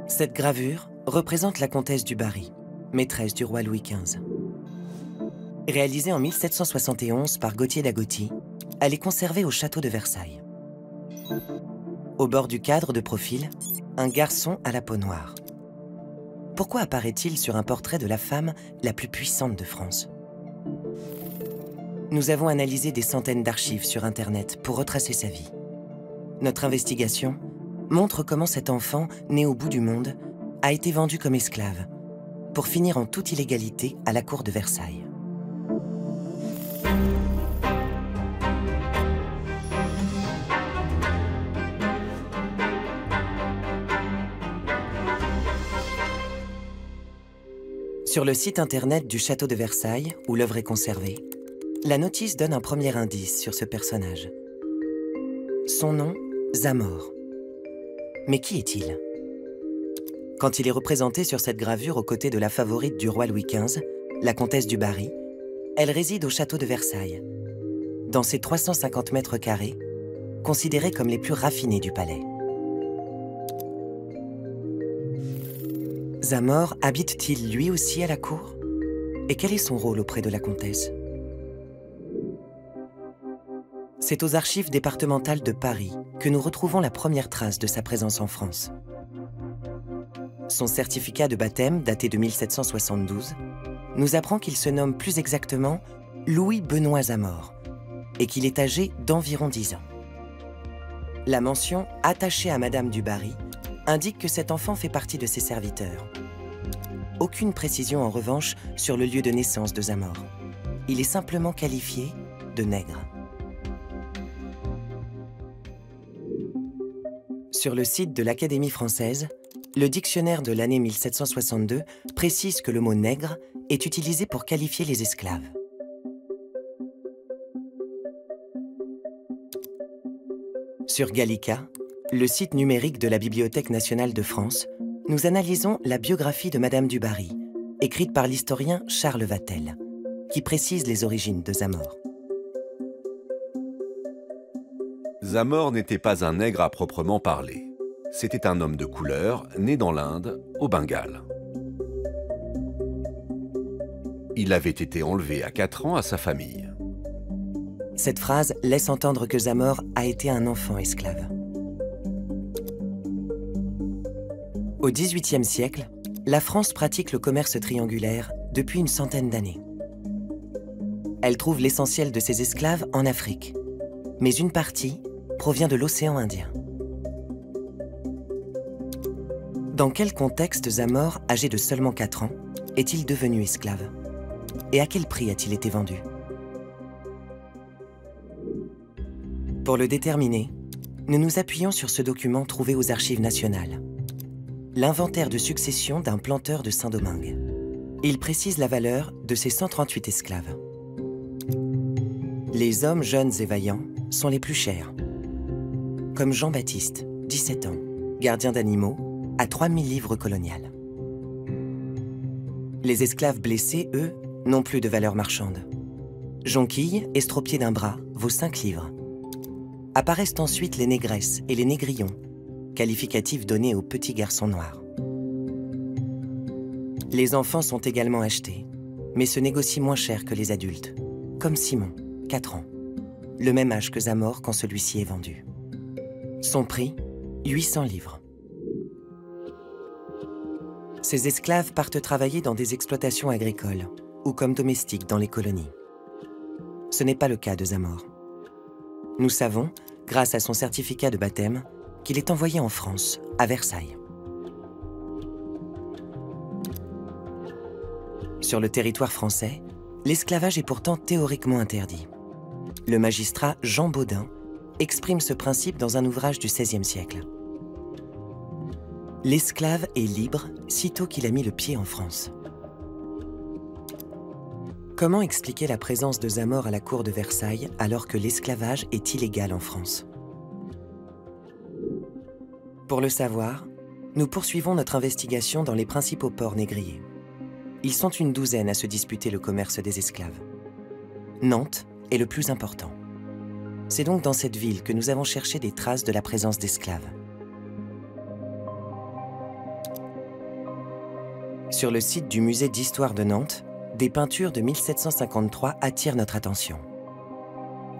Cette gravure représente la comtesse du Barry, maîtresse du roi Louis XV. Réalisée en 1771 par Gauthier d'Agoty, elle est conservée au château de Versailles. Au bord du cadre de profil, un garçon à la peau noire. Pourquoi apparaît-il sur un portrait de la femme la plus puissante de France? Nous avons analysé des centaines d'archives sur Internet pour retracer sa vie. Notre investigation montre comment cet enfant, né au bout du monde, a été vendu comme esclave, pour finir en toute illégalité à la cour de Versailles. Sur le site internet du château de Versailles, où l'œuvre est conservée, la notice donne un premier indice sur ce personnage. Son nom, Zamore. Mais qui est-il? Quand il est représenté sur cette gravure aux côtés de la favorite du roi Louis XV, la comtesse du Barry, elle réside au château de Versailles, dans ses 350 mètres carrés, considérés comme les plus raffinés du palais. Zamore habite-t-il lui aussi à la cour? Et quel est son rôle auprès de la comtesse? C'est aux archives départementales de Paris que nous retrouvons la première trace de sa présence en France. Son certificat de baptême, daté de 1772, nous apprend qu'il se nomme plus exactement Louis-Benoît Zamore et qu'il est âgé d'environ 10 ans. La mention « attachée à Madame du Barry » indique que cet enfant fait partie de ses serviteurs. Aucune précision en revanche sur le lieu de naissance de Zamore. Il est simplement qualifié de nègre. Sur le site de l'Académie française, le dictionnaire de l'année 1762 précise que le mot « nègre » est utilisé pour qualifier les esclaves. Sur Gallica, le site numérique de la Bibliothèque nationale de France, nous analysons la biographie de Madame du Barry, écrite par l'historien Charles Vatel, qui précise les origines de Zamore. Zamore n'était pas un nègre à proprement parler. C'était un homme de couleur, né dans l'Inde, au Bengale. Il avait été enlevé à 4 ans à sa famille. Cette phrase laisse entendre que Zamore a été un enfant esclave. Au XVIIIe siècle, la France pratique le commerce triangulaire depuis une centaine d'années. Elle trouve l'essentiel de ses esclaves en Afrique, mais une partie provient de l'océan Indien. Dans quel contexte Zamore, âgé de seulement 4 ans, est-il devenu esclave? Et à quel prix a-t-il été vendu? Pour le déterminer, nous nous appuyons sur ce document trouvé aux Archives nationales. L'inventaire de succession d'un planteur de Saint-Domingue. Il précise la valeur de ces 138 esclaves. Les hommes jeunes et vaillants sont les plus chers. Comme Jean-Baptiste, 17 ans, gardien d'animaux, à 3000 livres coloniales. Les esclaves blessés, eux, n'ont plus de valeur marchande. Jonquille, estropié d'un bras, vaut 5 livres. Apparaissent ensuite les négresses et les négrillons, qualificatifs donnés aux petits garçons noirs. Les enfants sont également achetés, mais se négocient moins cher que les adultes, comme Simon, 4 ans, le même âge que Zamore quand celui-ci est vendu. Son prix, 800 livres. Ces esclaves partent travailler dans des exploitations agricoles ou comme domestiques dans les colonies. Ce n'est pas le cas de Zamore. Nous savons, grâce à son certificat de baptême, qu'il est envoyé en France, à Versailles. Sur le territoire français, l'esclavage est pourtant théoriquement interdit. Le magistrat Jean Baudin exprime ce principe dans un ouvrage du XVIe siècle. L'esclave est libre sitôt qu'il a mis le pied en France. Comment expliquer la présence de Zamore à la cour de Versailles alors que l'esclavage est illégal en France? Pour le savoir, nous poursuivons notre investigation dans les principaux ports négriers. Ils sont une douzaine à se disputer le commerce des esclaves. Nantes est le plus important. C'est donc dans cette ville que nous avons cherché des traces de la présence d'esclaves. Sur le site du musée d'histoire de Nantes, des peintures de 1753 attirent notre attention.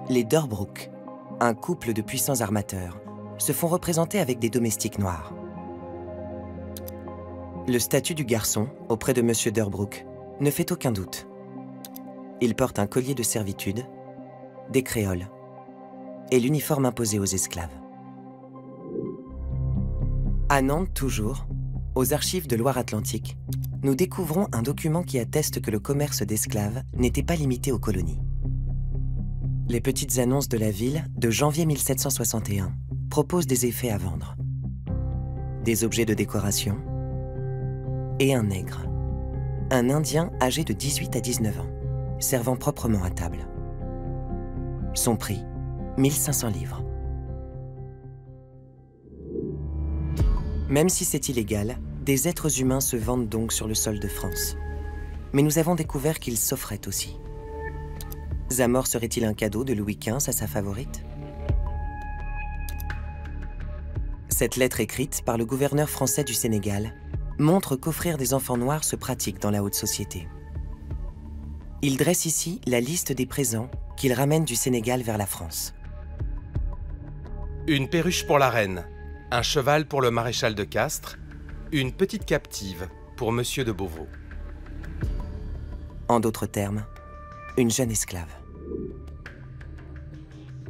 Les Derbrook, un couple de puissants armateurs, se font représenter avec des domestiques noirs. Le statut du garçon, auprès de M. Derbrook, ne fait aucun doute. Il porte un collier de servitude, des créoles et l'uniforme imposé aux esclaves. À Nantes toujours, aux archives de Loire-Atlantique, nous découvrons un document qui atteste que le commerce d'esclaves n'était pas limité aux colonies. Les petites annonces de la ville de janvier 1761 proposent des effets à vendre. Des objets de décoration et un nègre, un Indien âgé de 18 à 19 ans, servant proprement à table. Son prix, 1500 livres. Même si c'est illégal, des êtres humains se vendent donc sur le sol de France. Mais nous avons découvert qu'ils s'offraient aussi. Zamore serait-il un cadeau de Louis XV à sa favorite? Cette lettre écrite par le gouverneur français du Sénégal montre qu'offrir des enfants noirs se pratique dans la haute société. Il dresse ici la liste des présents qu'il ramène du Sénégal vers la France. Une perruche pour la reine, un cheval pour le maréchal de Castres, une petite captive pour Monsieur de Beauvau. En d'autres termes, une jeune esclave.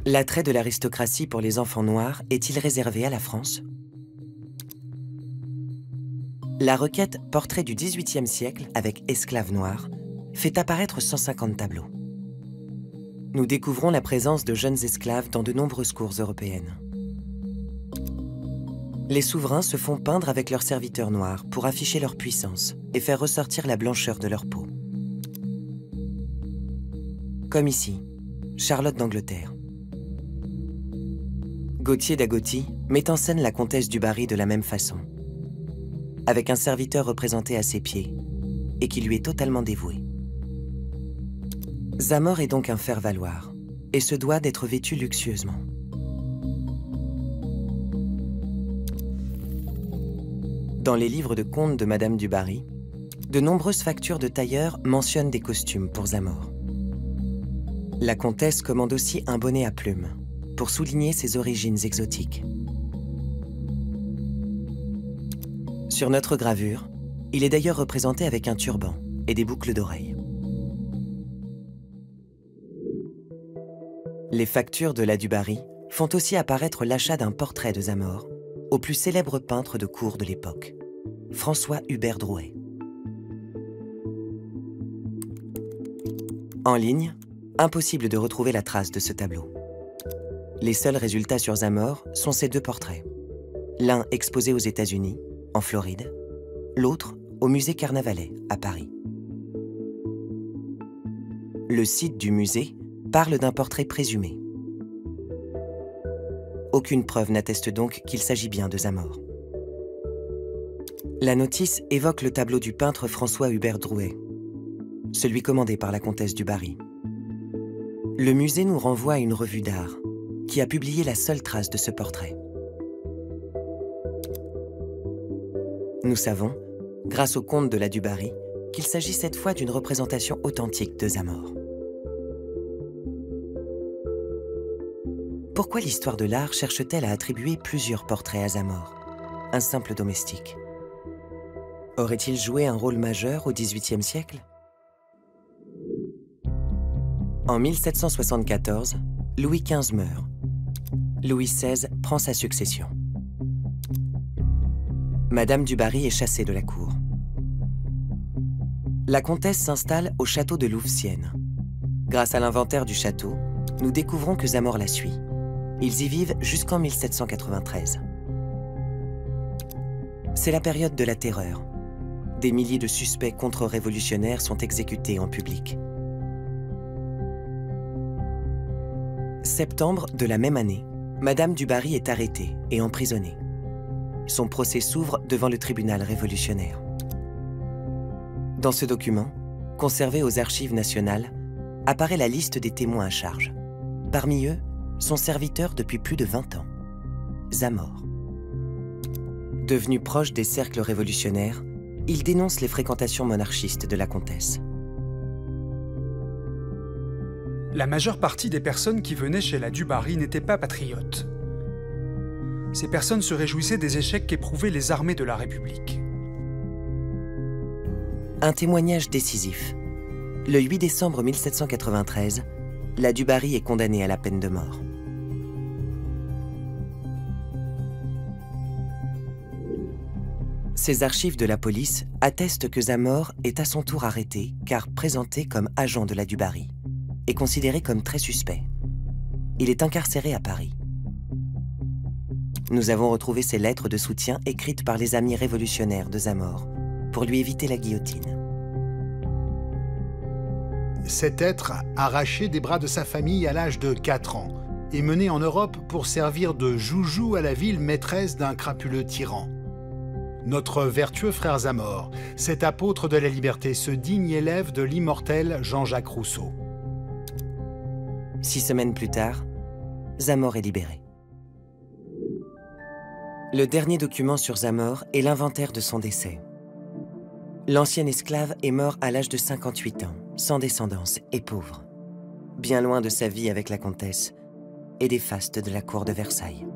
L'attrait de l'aristocratie pour les enfants noirs est-il réservé à la France? La requête Portrait du XVIIIe siècle avec esclaves noirs fait apparaître 150 tableaux. Nous découvrons la présence de jeunes esclaves dans de nombreuses cours européennes. Les souverains se font peindre avec leurs serviteurs noirs pour afficher leur puissance et faire ressortir la blancheur de leur peau. Comme ici, Charlotte d'Angleterre. Gauthier d'Agoty met en scène la comtesse du Barry de la même façon, avec un serviteur représenté à ses pieds et qui lui est totalement dévoué. Zamore est donc un faire-valoir et se doit d'être vêtu luxueusement. Dans les livres de contes de Madame du Barry, de nombreuses factures de tailleurs mentionnent des costumes pour Zamore. La comtesse commande aussi un bonnet à plumes pour souligner ses origines exotiques. Sur notre gravure, il est d'ailleurs représenté avec un turban et des boucles d'oreilles. Les factures de la du Barry font aussi apparaître l'achat d'un portrait de Zamore au plus célèbre peintre de cour de l'époque, François Hubert Drouet. En ligne, impossible de retrouver la trace de ce tableau. Les seuls résultats sur Zamore sont ces deux portraits. L'un exposé aux États-Unis, en Floride, l'autre au musée Carnavalet, à Paris. Le site du musée parle d'un portrait présumé. Aucune preuve n'atteste donc qu'il s'agit bien de Zamore. La notice évoque le tableau du peintre François Hubert Drouet, celui commandé par la comtesse du Barry. Le musée nous renvoie à une revue d'art qui a publié la seule trace de ce portrait. Nous savons, grâce au conte de la du Barry, qu'il s'agit cette fois d'une représentation authentique de Zamore. Pourquoi l'histoire de l'art cherche-t-elle à attribuer plusieurs portraits à Zamore, un simple domestique? Aurait-il joué un rôle majeur au XVIIIe siècle? En 1774, Louis XV meurt. Louis XVI prend sa succession. Madame du Barry est chassée de la cour. La comtesse s'installe au château de Louveciennes. Grâce à l'inventaire du château, nous découvrons que Zamore la suit. Ils y vivent jusqu'en 1793. C'est la période de la terreur. Des milliers de suspects contre-révolutionnaires sont exécutés en public. Septembre de la même année, Madame du Barry est arrêtée et emprisonnée. Son procès s'ouvre devant le tribunal révolutionnaire. Dans ce document, conservé aux Archives nationales, apparaît la liste des témoins à charge. Parmi eux, son serviteur depuis plus de 20 ans, Zamore. Devenu proche des cercles révolutionnaires, Il dénonce les fréquentations monarchistes de la comtesse. La majeure partie des personnes qui venaient chez la du Barry n'étaient pas patriotes. Ces personnes se réjouissaient des échecs qu'éprouvaient les armées de la République. Un témoignage décisif. Le 8 décembre 1793, la du Barry est condamnée à la peine de mort. Ces archives de la police attestent que Zamore est à son tour arrêté car présenté comme agent de la du Barry et considéré comme très suspect. Il est incarcéré à Paris. Nous avons retrouvé ses lettres de soutien écrites par les amis révolutionnaires de Zamore pour lui éviter la guillotine. Cet être, arraché des bras de sa famille à l'âge de 4 ans, est mené en Europe pour servir de joujou à la ville maîtresse d'un crapuleux tyran. Notre vertueux frère Zamore, cet apôtre de la liberté, ce digne élève de l'immortel Jean-Jacques Rousseau. 6 semaines plus tard, Zamore est libéré. Le dernier document sur Zamore est l'inventaire de son décès. L'ancien esclave est mort à l'âge de 58 ans, sans descendance et pauvre, bien loin de sa vie avec la comtesse et des fastes de la cour de Versailles.